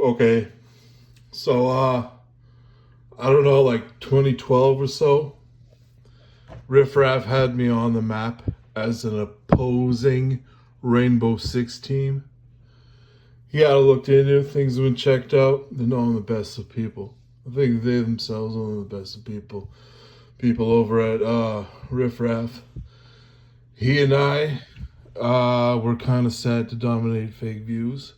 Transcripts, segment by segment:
Okay. So, I don't know, like 2012 or so, Riff Raff had me on the map as an opposing Rainbow Six team. He had looked into it, things have been checked out. They're not only the best of people. I think they themselves are one of the best of people. People over at Riff Raff. He and I were kind of sad to dominate fake views.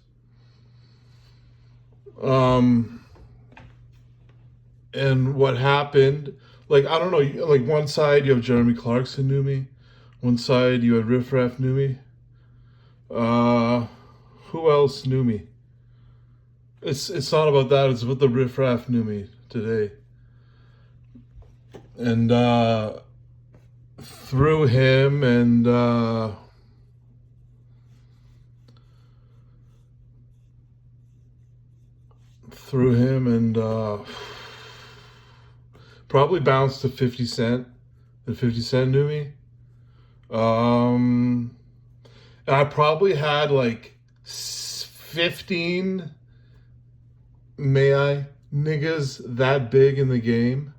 And what happened, like, I don't know, like one side you have Jeremy Clarkson knew me. One side you had Riff Raff knew me. Who else knew me? It's not about that, it's about the Riff Raff knew me today. And through him and probably bounced to 50 Cent. And 50 Cent knew me. And I probably had like 15 niggas that big in the game,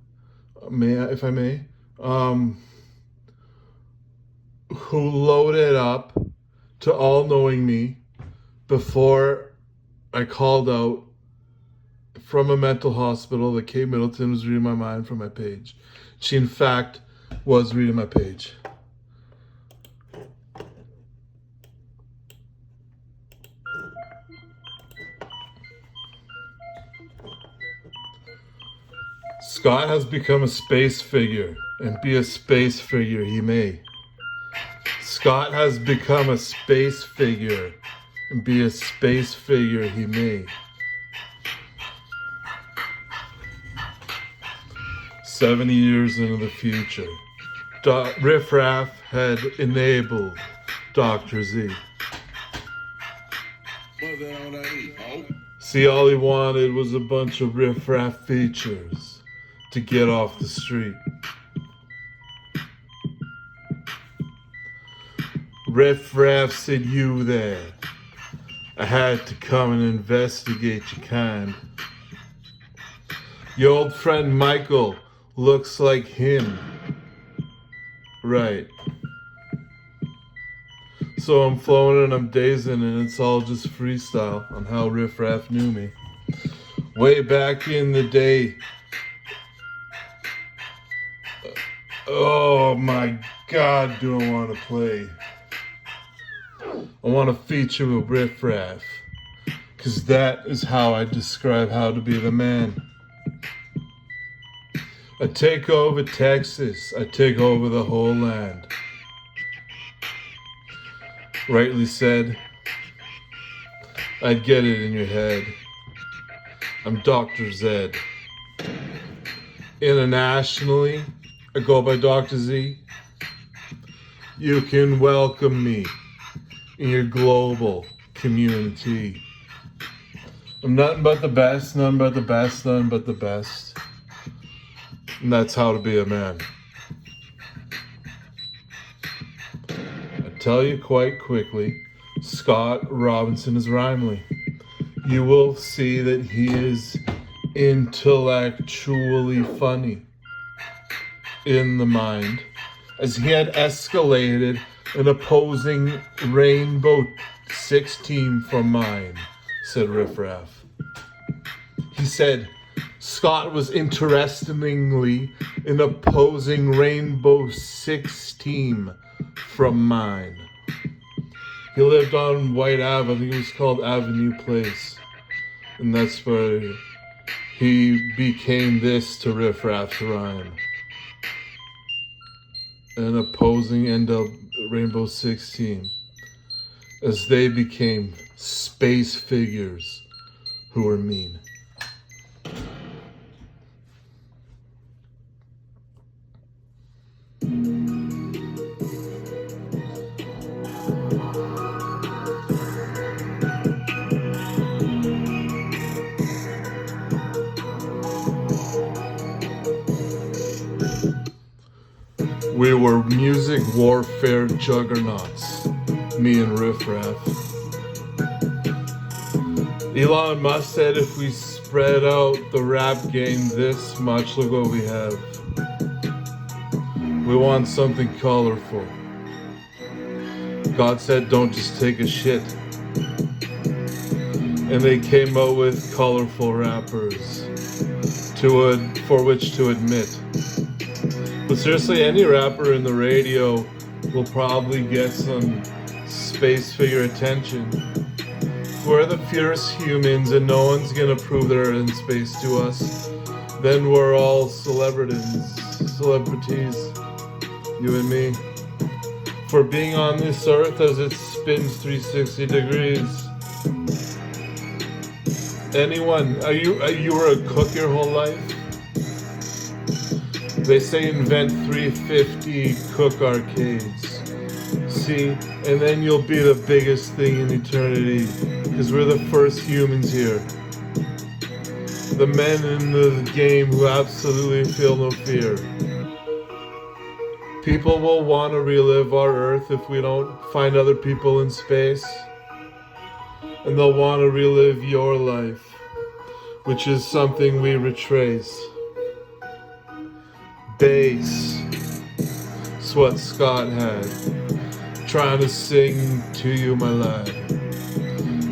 if I may, who loaded up to all knowing me before I called out from a mental hospital that Kate Middleton was reading my mind from my page. She, in fact, was reading my page. Scott has become a space figure, and be a space figure he may. Scott has become a space figure, and be a space figure he may. 70 years into the future, Riff Raff had enabled Dr. Z. See, all he wanted was a bunch of Riff Raff features to get off the street. Riff Raff said, "You there? I had to come and investigate your kind. Your old friend Michael looks like him. Right. So I'm flowing and I'm dazing, and it's all just freestyle on how Riff Raff knew me. Way back in the day. Oh my God, do I want to play. I want to feature with Riff Raff, because that is how I describe how to be the man. I take over Texas. I take over the whole land. Rightly said, I'd get it in your head. I'm Dr. Zed. Internationally, I go by Dr. Z. You can welcome me in your global community. I'm nothing but the best, none but the best, none but the best. And that's how to be a man. I tell you quite quickly, Scott Robinson is rhymely. You will see that he is intellectually funny in the mind, as he had escalated an opposing Rainbow Six team from mine, said Riff Raff. He said, Scott was interestingly an opposing Rainbow Six team from mine. He lived on White Ave, I think it was called Avenue Place. And that's where he became this to Riff Raff's rhyme. An opposing Rainbow Six team, as they became space figures who were mean. We were music warfare juggernauts, me and Riff Raff. Elon Musk said if we spread out the rap game this much, look what we have. We want something colorful. God said don't just take a shit. And they came out with colorful rappers for which to admit. But seriously, any rapper in the radio will probably get some space figure attention. We're the fierce humans and no one's gonna prove they're in space to us. Then we're all celebrities, you and me. For being on this earth as it spins 360 degrees. Anyone, you were a cook your whole life? They say invent 350 cook arcades. See, and then you'll be the biggest thing in eternity. Because we're the first humans here. The men in the game who absolutely feel no fear. People will want to relive our Earth if we don't find other people in space. And they'll want to relive your life, which is something we retrace. Bass. It's what Scott had. Trying to sing to you, my lad.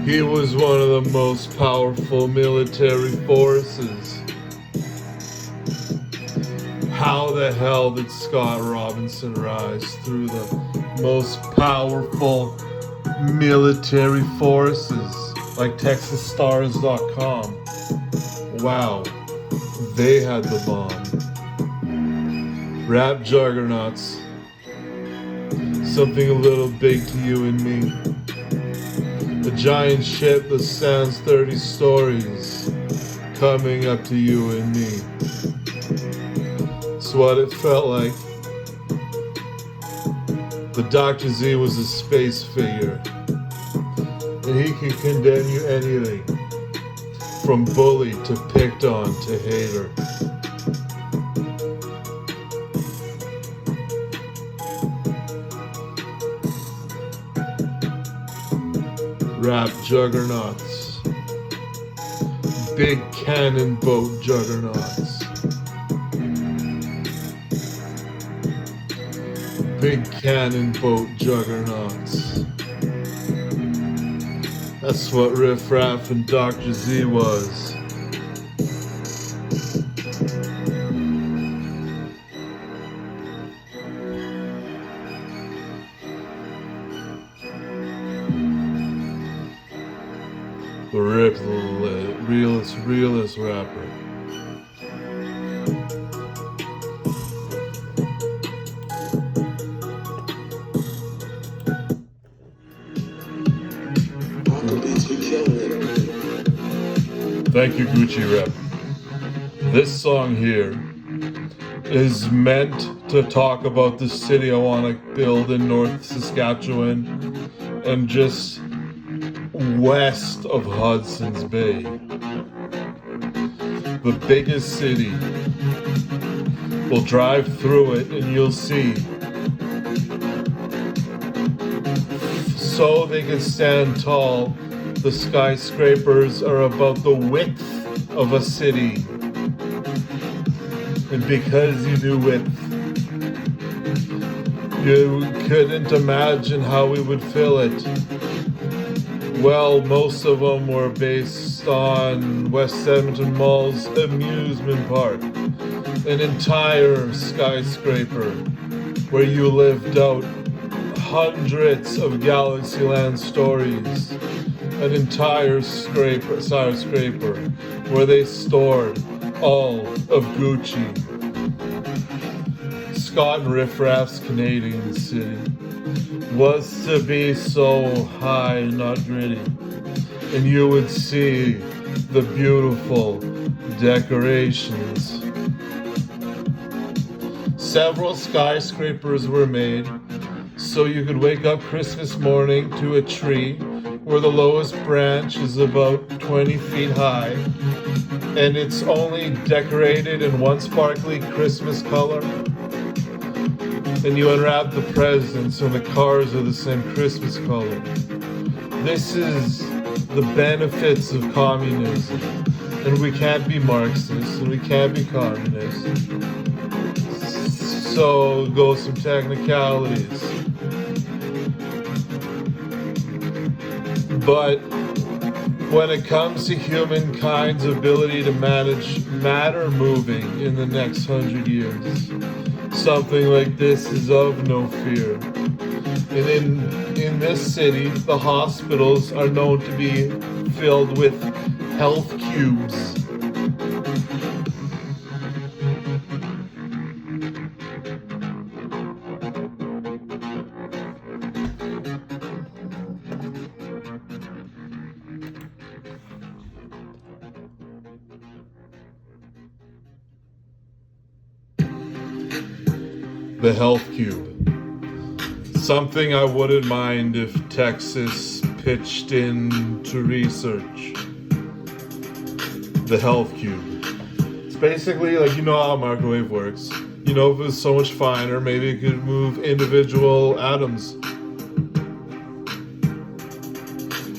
He was one of the most powerful military forces. How the hell did Scott Robinson rise through the most powerful military forces like TexasStars.com? Wow, they had the bomb. Rap juggernauts. Something a little big to you and me. A giant ship that stands 30 stories coming up to you and me. It's what it felt like. The Dr. Z was a space figure. And he could condemn you anything. From bully to picked on to hater. Rap juggernauts. Big cannon boat juggernauts. Big cannon boat juggernauts. That's what Riff, Raff, and Dr. Z was. The Riff, the realest rapper. Thank you, Gucci Rep. This song here is meant to talk about the city I want to build in North Saskatchewan and just west of Hudson's Bay. The biggest city. We'll drive through it and you'll see. So they can stand tall, the skyscrapers are about the width of a city. And because you do width, you couldn't imagine how we would fill it. Well, most of them were based on West Edmonton Mall's amusement park. An entire skyscraper where you lived out hundreds of Galaxyland stories. An entire skyscraper where they stored all of Gucci. Scott and Riff Raff's Canadian city was to be so high, not gritty. And you would see the beautiful decorations. Several skyscrapers were made so you could wake up Christmas morning to a tree where the lowest branch is about 20 feet high and it's only decorated in one sparkly Christmas color. And you unwrap the presents and the cars are the same Christmas color. This is the benefits of communism. And we can't be Marxists, and we can't be communists. So go some technicalities. But when it comes to humankind's ability to manage matter moving in the next 100 years, something like this is of no fear. And in this city, the hospitals are known to be filled with health cubes. The health cube. Something I wouldn't mind if Texas pitched in to research. The health cube. It's basically like, you know how a microwave works. You know, if it was so much finer, maybe it could move individual atoms.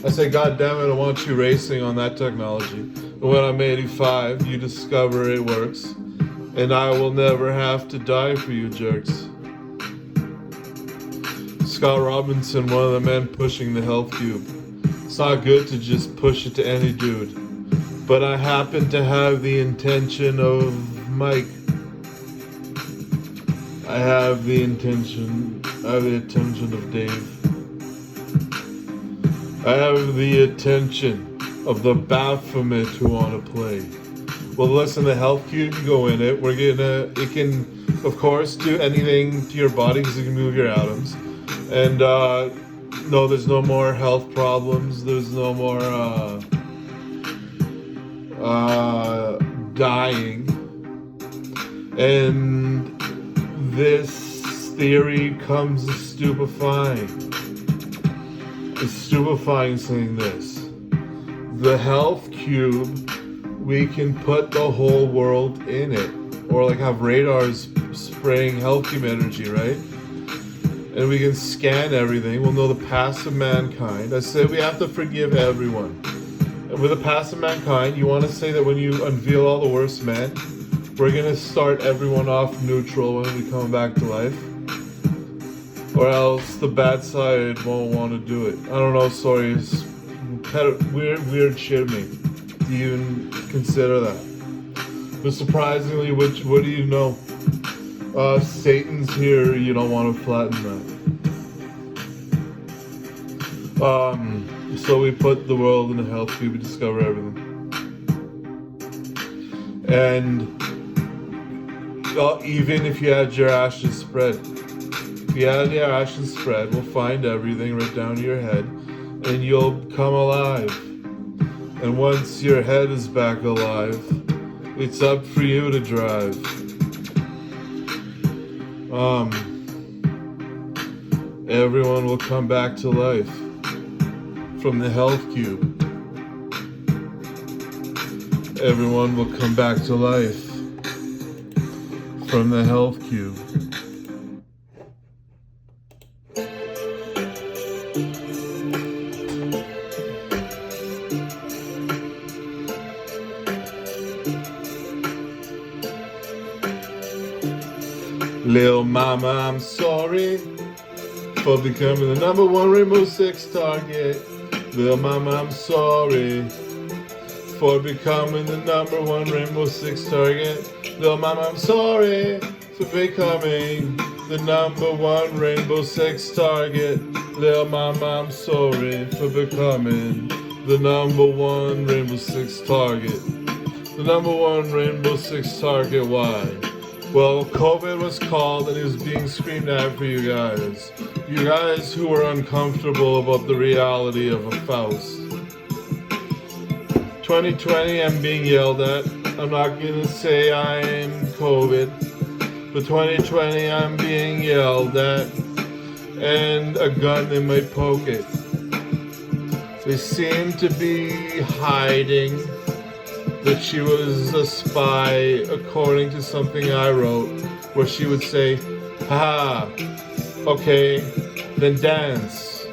I say, God damn it, I want you racing on that technology. And when I'm 85, you discover it works. And I will never have to die for you jerks. Scott Robinson, one of the men pushing the health cube. It's not good to just push it to any dude. But I happen to have the intention of Mike. I have the attention of Dave. I have the attention of the Baphomet who want to play. Well, listen, the health cube, you go in it. It can, of course, do anything to your body because it can move your atoms. And no, there's no more health problems. There's no more dying. And this theory comes stupefying. It's stupefying saying this. The health cube, we can put the whole world in it. Or like have radars spraying health cube energy, right? And we can scan everything. We'll know the past of mankind. I say we have to forgive everyone. And with the past of mankind, you want to say that when you unveil all the worst men, we're going to start everyone off neutral when we come back to life? Or else the bad side won't want to do it. I don't know, sorry. It's weird shit to me. Do you even consider that? But surprisingly, what do you know? Satan's here, you don't want to flatten that. So we put the world in a health cube, we discover everything. And even if you had your ashes spread, we'll find everything right down to your head, and you'll come alive. And once your head is back alive, it's up for you to drive. Everyone will come back to life from the health cube. Everyone will come back to life from the health cube. Lil' mama, I'm sorry for becoming the number one Rainbow Six target. Lil' mama, I'm sorry for becoming the number one Rainbow Six target. Lil' mama, I'm sorry for becoming the number one Rainbow Six target. Lil' mama, I'm sorry for becoming the number one Rainbow Six target. The number one Rainbow Six target, why? Well, COVID was called and it was being screamed at for you guys. You guys who were uncomfortable about the reality of a Faust. 2020, I'm being yelled at. I'm not gonna say I'm COVID. But 2020, I'm being yelled at. And a gun in my pocket. They seem to be hiding that she was a spy, according to something I wrote, where she would say, haha, okay, then dance,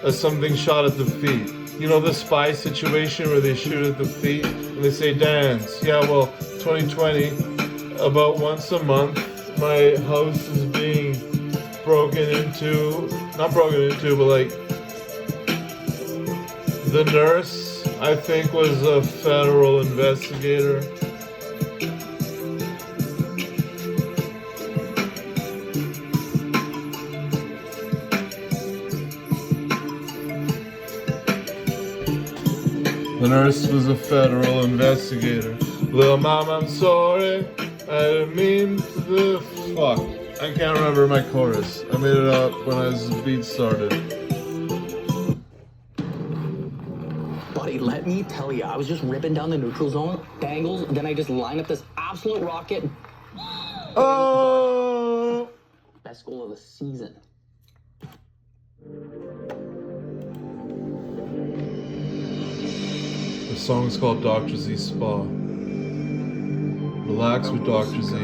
as something shot at the feet. You know the spy situation where they shoot at the feet and they say dance. Yeah, well, 2020, about once a month, my house is being broken into, not broken into, but like, the nurse, I think, was a federal investigator. The nurse was a federal investigator. Little mom, I'm sorry. I didn't mean to. Fuck. I can't remember my chorus. I made it up when the beat started. Buddy, let me tell you, I was just ripping down the neutral zone, dangles, then I just line up this absolute rocket. Oh! Best goal of the season. The song is called Dr. Z Spa. Relax with Dr. Z.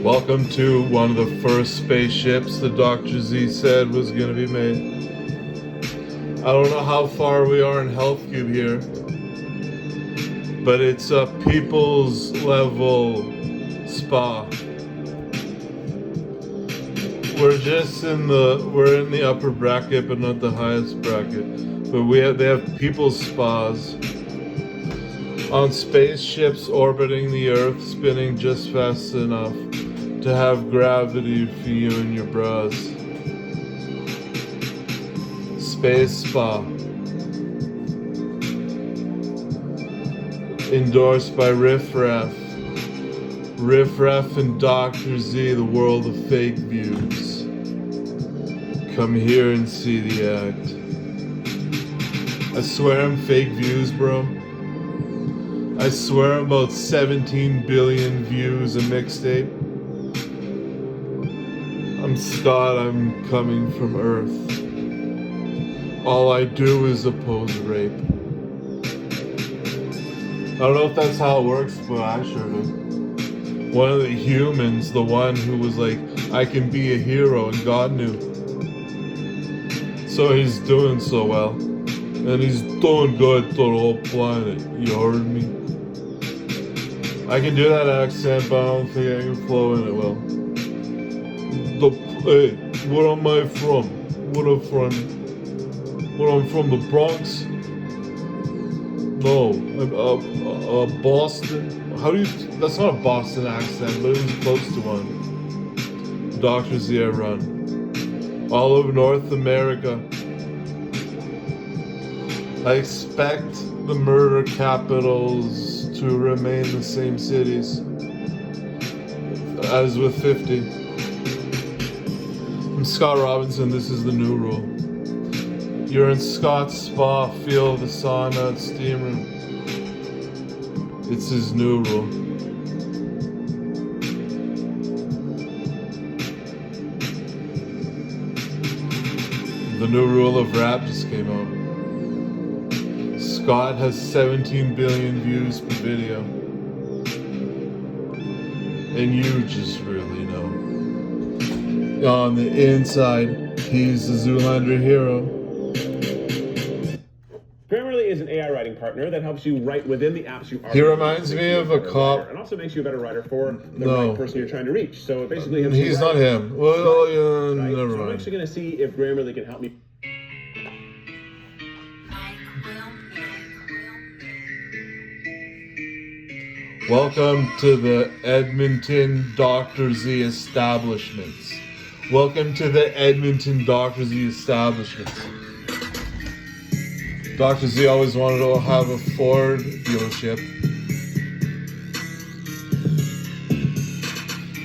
Welcome to one of the first spaceships that Dr. Z said was going to be made. I don't know how far we are in Health Cube here, but it's a people's level spa. We're in the upper bracket, but not the highest bracket. But they have people's spas on spaceships orbiting the Earth, spinning just fast enough to have gravity for you and your bras. Space Spa. Endorsed by Riff, Raff. Riff, Raff and Dr. Z, the world of fake views. Come here and see the act. I swear I'm fake views, bro. I swear I'm about 17 billion views a mixtape. I'm Scott, I'm coming from Earth. All I do is oppose rape. I don't know if that's how it works, but I sure do. One of the humans, the one who was like, I can be a hero, and God knew. So he's doing so well. And he's doing good to the whole planet. You heard me? I can do that accent, but I don't think I can flow in it well. Hey, where am I from? I'm from the Bronx? No, Boston. That's not a Boston accent, but it was close to one. Dr. Z, I run all over North America. I expect the murder capitals to remain the same cities as with 50. I'm Scott Robinson, this is the new rule. You're in Scott's spa, feel the sauna and steam room. It's his new rule. The new rule of rap just came out. Scott has 17 billion views per video. And you just really know. On the inside, he's the Zoolander hero. Grammarly is an AI writing partner that helps you write within the apps you are. He reminds me of a cop. And also makes you a better writer for the right person you're trying to reach. So it basically helps He's not him. Well, yeah, right? never So mind. I'm actually going to see if Grammarly can help me. Welcome to the Edmonton Dr. Z establishments. Welcome to the Edmonton Dr. Z establishments. Dr. Z always wanted to have a Ford dealership.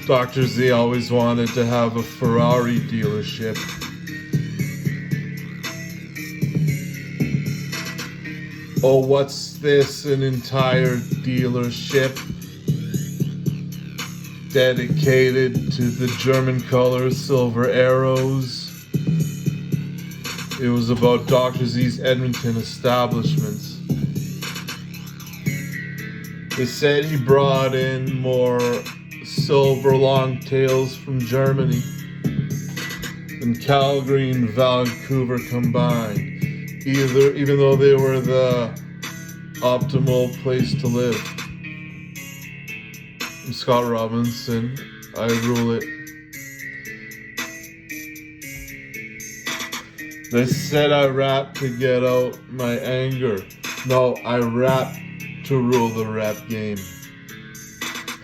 Dr. Z always wanted to have a Ferrari dealership. Oh, what's this? An entire dealership? dedicated to the German color Silver Arrows. It was about Dr. Z's Edmonton establishments. They said he brought in more silver long-tails from Germany than Calgary and Vancouver combined, even though they were the optimal place to live. I'm Scott Robinson. I rule it. They said I rap to get out my anger. No, I rap to rule the rap game.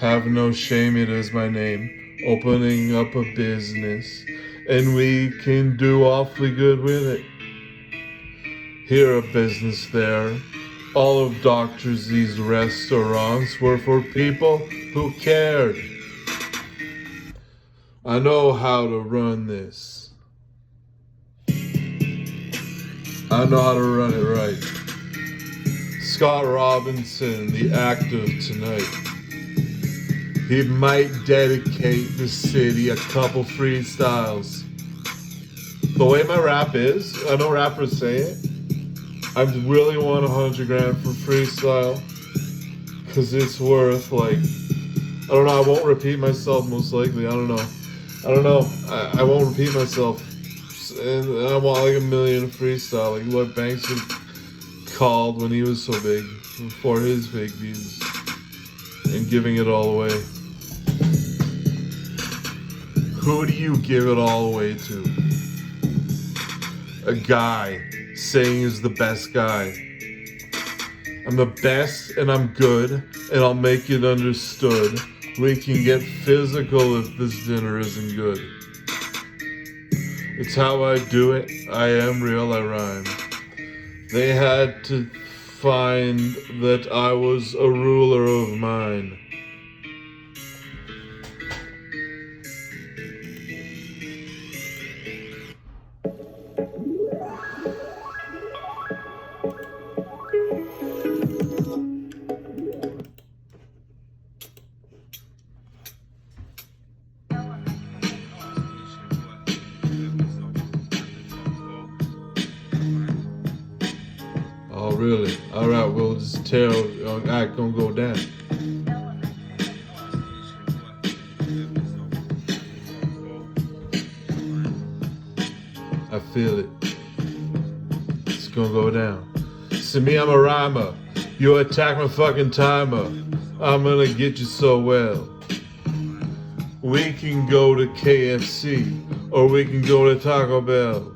Have no shame, it is my name. Opening up a business, and we can do awfully good with it. Here a business, there. All of Dr. Z's restaurants were for people who cared. I know how to run this. I know how to run it right. Scott Robinson, the actor tonight. He might dedicate the city a couple freestyles. The way my rap is, I know rappers say it, I really want 100 grand for freestyle, because it's worth, like, I don't know, I won't repeat myself most likely, I don't know, I won't repeat myself, and I want like 1 million freestyle, like what Banks called when he was so big, for his big views, and giving it all away. Who do you give it all away to? A guy saying he's the best guy. I'm the best and I'm good and I'll make it understood. We can get physical if this dinner isn't good. It's how I do it. I am real, I rhyme. They had to find that I was a ruler of mine. Oh, really? Alright, we'll just tell, alright, gonna go down. I feel it. It's gonna go down. See me, I'm a rhymer. You attack my fucking timer. I'm gonna get you so well. We can go to KFC, or we can go to Taco Bell.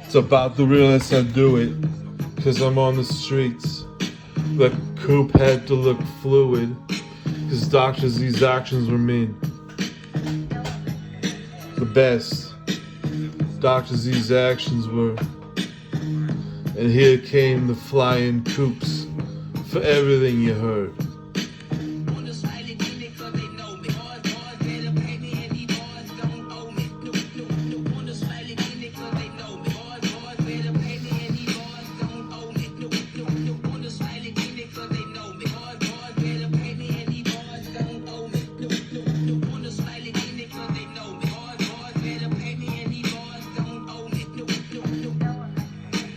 It's about the realness I do it, cause I'm on the streets. The coupe had to look fluid, cause Dr. Z's actions were mean. The best, Dr. Z's actions were. And here came the flying coupes for everything you heard.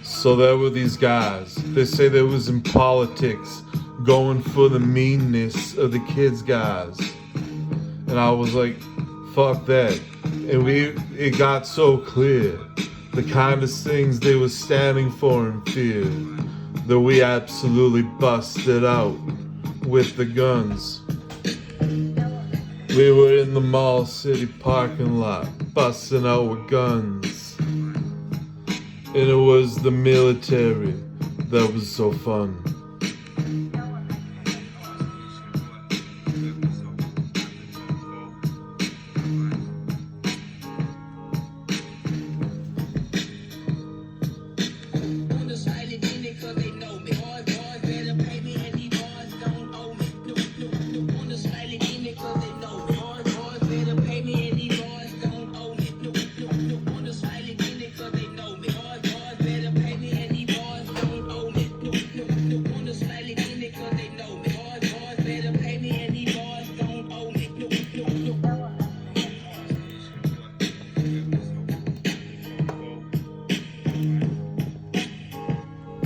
So there were these guys, they say they was in politics, going for the meanness of the kids guys. And I was like, fuck that. And it got so clear, the kind of things they were standing for and fear, that we absolutely busted out with the guns. We were in the Mall City parking lot, busting out with guns. And it was the military that was so fun.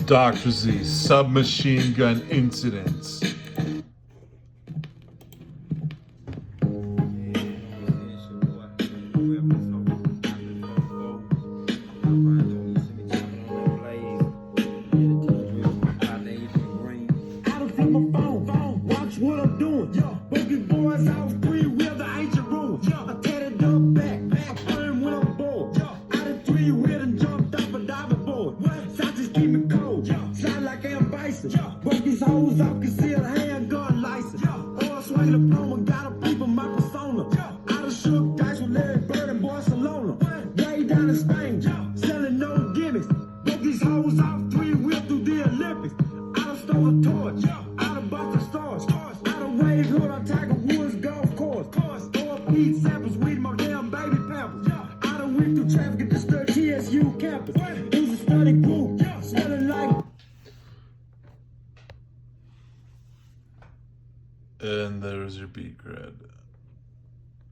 Dr. Z, submachine gun incidents. And there's your beat grid.